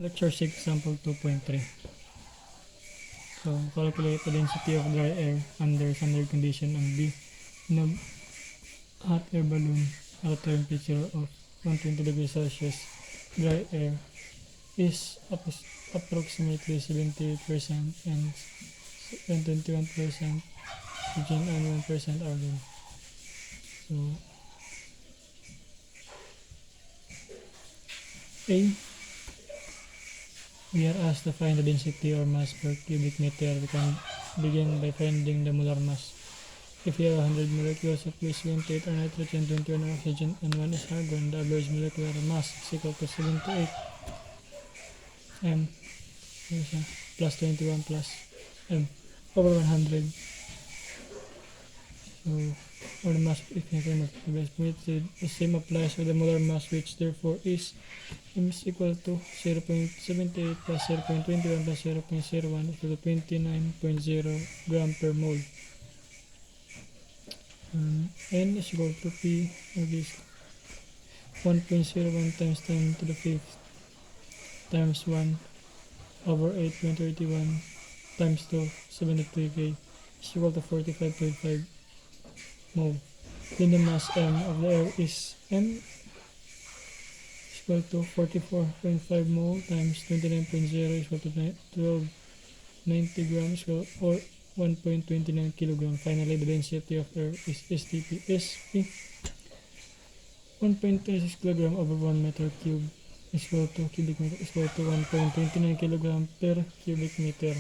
Lecture 6, example 2.3. So, calculate the density of dry air under standard condition and B in a hot air balloon at a temperature of 120 degrees Celsius. Dry air is approximately 78% and 21% oxygen and 1% argon. So, A, we are asked to find the density or mass per cubic meter. We can begin by finding the molar mass. If we have 100 molecules of gas, 28 are nitrogen, 21 are oxygen, and 1 is argon, the average molecular mass is equal to 78 m plus 21 plus m over 100. So, or the mass of equilibrium of the permitted, the same applies with the molar mass, which therefore is m is equal to 0.78 plus 0.21 plus 0.01 equal to 29.0 gram per mole. N is equal to P of this 1.01 times 10 to the 5th times 1 over 8.31 times 2 73K is equal to 45.5 mole. Then the mass M of the air is M is equal to 44.5 mole times 29.0 is equal to 1290 grams or 1.29 kilogram. Finally, the density of air is STP SP 1.26 kilogram over 1 meter cube is equal to cubic meter is equal to 1.29 kilogram per cubic meter.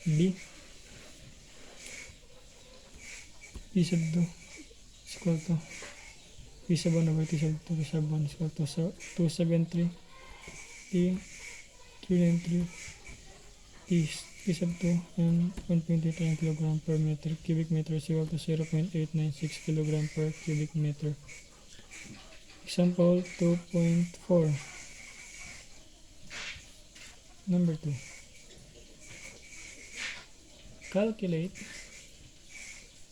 B, P sub 2 is equal to P sub 1 over T sub 2 P sub 1 is equal to 273 T 393 P sub 2 and 1.89 kilogram per meter cubic meter is equal to 0.896 kilogram per cubic meter. Example 2.4. Number 2. Calculate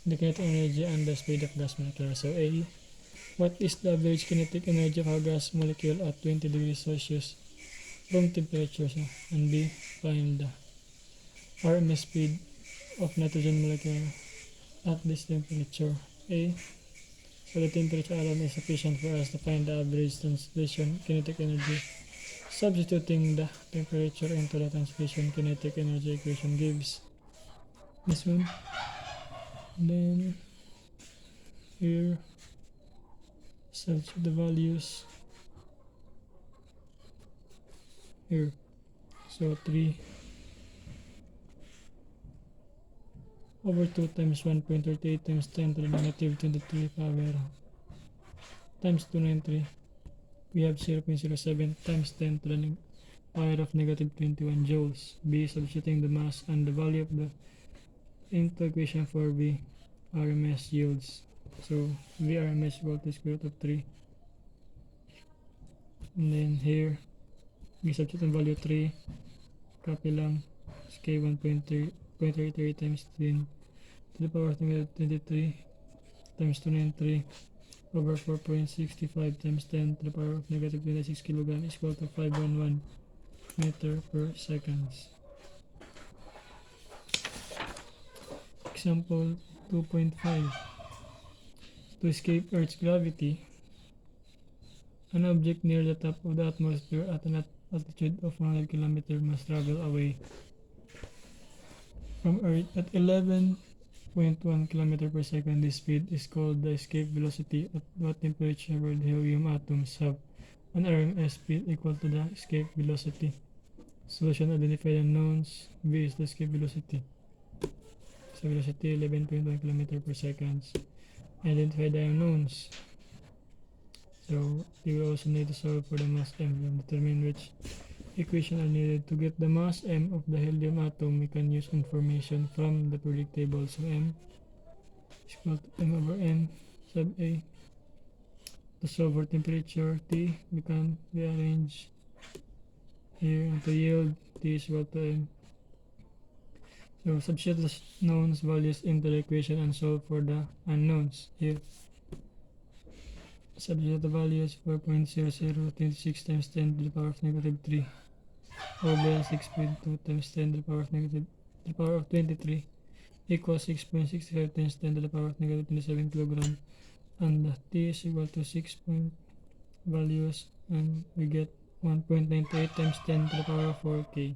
the kinetic energy and the speed of gas molecule. So A, what is the average kinetic energy of a gas molecule at 20 degrees Celsius room temperature? And B, find the RMS speed of nitrogen molecule at this temperature. A, so the temperature alone is sufficient for us to find the average translation kinetic energy. Substituting the temperature into the translation kinetic energy equation gives this one. Then here substitute the values here. So 3 over 2 times 1.38 times 10 to the negative 23 power times 293. We have 0.07 times 10 to the power of negative 21 joules. B, substituting the mass and the value of the into equation for B, RMS yields. So V RMS equal to square root of 3. And then here, we substitute the value 3, copy lang, K 1.33 times 10 to the power of negative 23 times 293 over 4.65 times 10 to the power of negative 26 kilogram is equal to 511 meter per seconds. Example 2.5. To escape Earth's gravity, an object near the top of the atmosphere at an altitude of 100 km must travel away from Earth at 11.1 km per second. This speed is called the escape velocity. At what temperature will the helium atoms have an RMS speed equal to the escape velocity? Solution: identify the unknowns. V is the escape velocity. So velocity 11.1 km per second. Identify the unknowns. So you will also need to solve for the mass M and determine which equation are needed to get the mass M of the helium atom. We can use information from the periodic table. So M is equal to M over N sub A. To solve for temperature T, we can rearrange here into yield. T is equal to M. So substitute the knowns values into the equation and solve for the unknowns. Here, substitute the values 4.0026 times 10 to the power of negative 3 over 6.2 times 10 to the power of negative to the power of 23 equals 6.65 times 10 to the power of negative 27 kilogram, and t is equal to 6 point values, and we get 1.98 times 10 to the power of 4k.